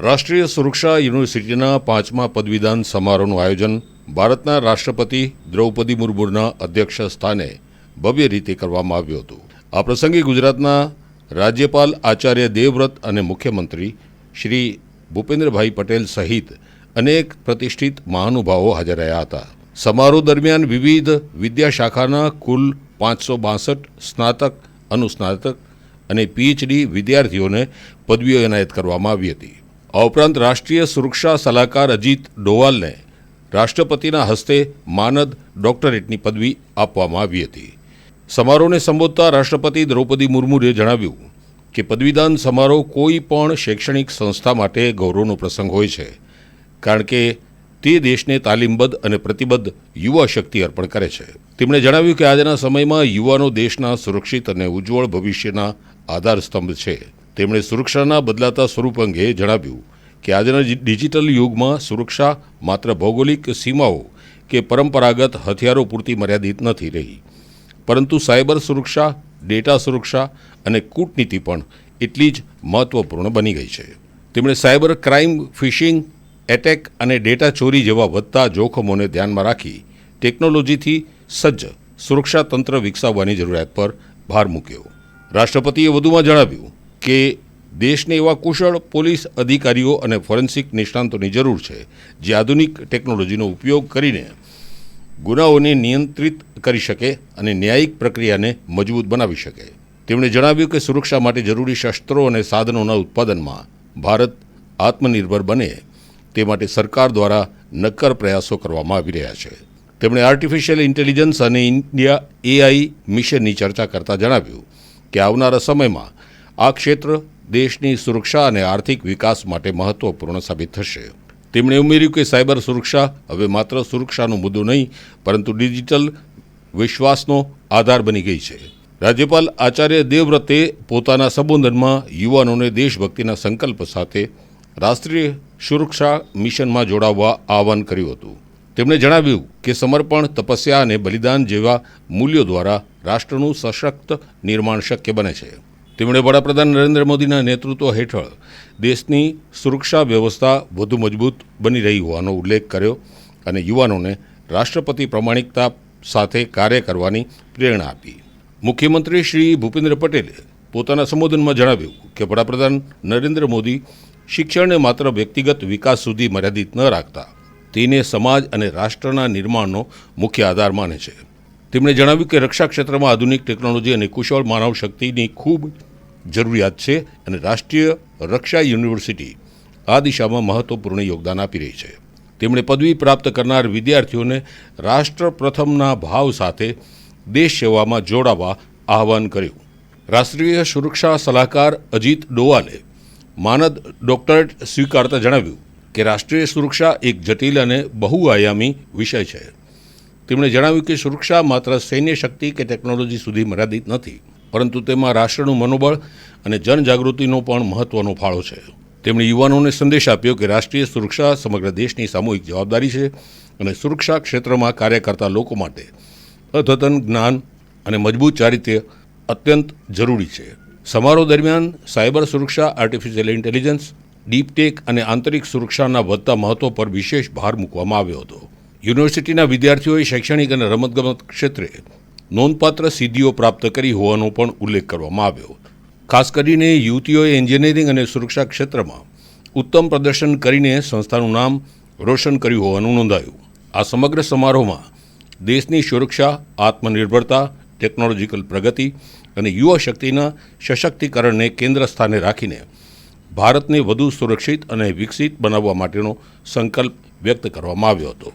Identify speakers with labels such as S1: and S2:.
S1: રાષ્ટ્રીય સુરક્ષા યુનિવર્સિટીના 5મા પદવીદાન સમારોહનું આયોજન ભારતના રાષ્ટ્રપતિ દ્રૌપદી મુર્મુના અધ્યક્ષ સ્થાને ભવ્ય રીતે કરવામાં આવ્યું હતું। આ પ્રસંગે ગુજરાતના રાજ્યપાલ આચાર્ય દેવવ્રત અને મુખ્યમંત્રી શ્રી ભૂપેન્દ્રભાઈ પટેલ સહિત અનેક પ્રતિષ્ઠિત મહાનુભાવો હાજર રહ્યા હતા। સમારોહ દરમિયાન વિવિધ વિદ્યાશાખાના કુલ 562 સ્નાતક, અનુસ્નાતક અને પીએચડી વિદ્યાર્થીઓને પદવીઓ એનાયત કરવામાં આવી હતી। આ ઉપરાંત રાષ્ટ્રીય સુરક્ષા સલાહકાર અજીત ડોવાલને રાષ્ટ્રપતિના હસ્તે માનદ ડોક્ટરેટની પદવી આપવામાં આવી હતી। સમારોહને સંબોધતા રાષ્ટ્રપતિ દ્રૌપદી મુર્મુએ જણાવ્યું કે પદવીદાન સમારોહ કોઈ પણ શૈક્ષણિક સંસ્થા માટે ગૌરવનો પ્રસંગ હોય છે, કારણ કે તે દેશને તાલીમબદ્ધ અને પ્રતિબદ્ધ યુવા શક્તિ અર્પણ કરે છે। તેમણે જણાવ્યું કે આજના સમયમાં યુવાનો દેશના સુરક્ષિત અને ઉજ્જવળ ભવિષ્યના આધારસ્તંભ છે। તેમણે સુરક્ષાના બદલાતા સ્વરૂપ અંગે જણાવ્યું કે આજના ડિજિટલ યુગમાં સુરક્ષા માત્ર ભૌગોલિક સીમાઓ કે પરંપરાગત હથિયારો પૂરતી મર્યાદિત નથી રહી, પરંતુ સાયબર સુરક્ષા, ડેટા સુરક્ષા અને કૂટનીતિ પણ એટલી જ મહત્વપૂર્ણ બની ગઈ છે। તેમણે સાયબર ક્રાઇમ, ફિશિંગ એટેક અને ડેટા ચોરી જેવા વધતા જોખમોને ધ્યાનમાં રાખી ટેકનોલોજીથી સજ્જ સુરક્ષા તંત્ર વિકસાવવાની જરૂરિયાત પર ભાર મૂક્યો। રાષ્ટ્રપતિએ વધુમાં જણાવ્યું કે દેશને એવા કુશળ પોલીસ અધિકારીઓ અને ફોરેન્સિક નિષ્ણાંતોની જરૂર છે, જે આધુનિક ટેકનોલોજીનો ઉપયોગ કરીને ગુનાઓને નિયંત્રિત કરી શકે અને ન્યાયિક પ્રક્રિયાને મજબૂત બનાવી શકે। તેમણે જણાવ્યું કે સુરક્ષા માટે જરૂરી શસ્ત્રો અને સાધનોના ઉત્પાદનમાં ભારત આત્મનિર્ભર બને તે માટે સરકાર દ્વારા નક્કર પ્રયાસો કરવામાં આવી રહ્યા છે। તેમણે આર્ટિફિશિયલ ઇન્ટેલિજન્સ અને ઇન્ડિયા એઆઈ મિશનની ચર્ચા કરતા જણાવ્યું કે આવનારા સમયમાં આ ક્ષેત્ર દેશની સુરક્ષા અને આર્થિક વિકાસ માટે મહત્વપૂર્ણ સાબિત થશે। તેમણે ઉમેર્યું કે સાયબર સુરક્ષા હવે માત્ર સુરક્ષાનો મુદ્દો નહીં, પરંતુ ડિજિટલ વિશ્વાસનો આધાર બની ગઈ છે। રાજ્યપાલ આચાર્ય દેવવ્રતે પોતાના સંબોધનમાં યુવાનોને દેશભક્તિના સંકલ્પ સાથે રાષ્ટ્રીય સુરક્ષા મિશનમાં જોડાવવા આહ્વાન કર્યું હતું। તેમણે જણાવ્યું કે સમર્પણ, તપસ્યા અને બલિદાન જેવા મૂલ્યો દ્વારા રાષ્ટ્રનું સશક્ત નિર્માણ શક્ય બને છે। તેમણે વડાપ્રધાન નરેન્દ્ર મોદીના નેતૃત્વ હેઠળ દેશની સુરક્ષા વ્યવસ્થા વધુ મજબૂત બની રહી હોવાનો ઉલ્લેખ કર્યો અને યુવાનોને રાષ્ટ્રપતિ પ્રમાણિકતા સાથે કાર્ય કરવાની પ્રેરણા આપી। મુખ્યમંત્રી શ્રી ભૂપેન્દ્ર પટેલે પોતાના સંબોધનમાં જણાવ્યું કે વડાપ્રધાન નરેન્દ્ર મોદી શિક્ષણને માત્ર વ્યક્તિગત વિકાસ સુધી મર્યાદિત ન રાખતા તેને સમાજ અને રાષ્ટ્રના નિર્માણનો મુખ્ય આધાર માને છે। તેમણે જણાવ્યું કે રક્ષા ક્ષેત્રમાં આધુનિક ટેકનોલોજી અને કુશળ માનવ શક્તિની ખૂબ જરૂરિયાત છે અને રાષ્ટ્રીય રક્ષા યુનિવર્સિટી આ દિશામાં મહત્વપૂર્ણ યોગદાન આપી રહી છે। તેમણે પદવી પ્રાપ્ત કરનાર વિદ્યાર્થીઓને રાષ્ટ્ર પ્રથમના ભાવ સાથે દેશ સેવામાં જોડાવા આહ્વાન કર્યું। રાષ્ટ્રીય સુરક્ષા સલાહકાર અજીત ડોવાલે માનદ ડોક્ટરેટ સ્વીકારતા જણાવ્યું કે રાષ્ટ્રીય સુરક્ષા એક જટિલ અને બહુઆયામી વિષય છે। તેમણે જણાવ્યું કે સુરક્ષા માત્ર સૈન્ય શક્તિ કે ટેકનોલોજી સુધી મર્યાદિત નથી, પરંતુ તેમાં રાષ્ટ્રનું મનોબળ અને જનજાગૃતિનો પણ મહત્વનો ફાળો છે। તેમણે યુવાનોને સંદેશ આપ્યો કે રાષ્ટ્રીય સુરક્ષા સમગ્ર દેશની સામૂહિક જવાબદારી છે અને સુરક્ષા ક્ષેત્રમાં કાર્ય કરતા લોકો માટે અદ્યતન જ્ઞાન અને મજબૂત ચારિત્ર્ય અત્યંત જરૂરી છે। સમારોહ દરમિયાન સાયબર સુરક્ષા, આર્ટિફિશિયલ ઇન્ટેલિજન્સ, ડીપટેક અને આંતરિક સુરક્ષાના વધતા મહત્વ પર વિશેષ ભાર મૂકવામાં આવ્યો હતો। યુનિવર્સિટીના વિદ્યાર્થીઓએ શૈક્ષણિક અને રમતગમત ક્ષેત્રે નોંધપાત્ર સિદ્ધિઓ પ્રાપ્ત કરી હોવાનો પણ ઉલ્લેખ કરવામાં આવ્યો। ખાસ કરીને યુવતીઓએ એન્જિનિયરિંગ અને સુરક્ષા ક્ષેત્રમાં ઉત્તમ પ્રદર્શન કરીને સંસ્થાનું નામ રોશન કર્યું હોવાનું નોંધાયું। આ સમગ્ર સમારોહમાં દેશની સુરક્ષા, આત્મનિર્ભરતા, ટેકનોલોજીકલ પ્રગતિ અને યુવા શક્તિના સશક્તિકરણને કેન્દ્ર સ્થાને રાખીને ભારતને વધુ સુરક્ષિત અને વિકસિત બનાવવા માટેનો સંકલ્પ વ્યક્ત કરવામાં આવ્યો હતો।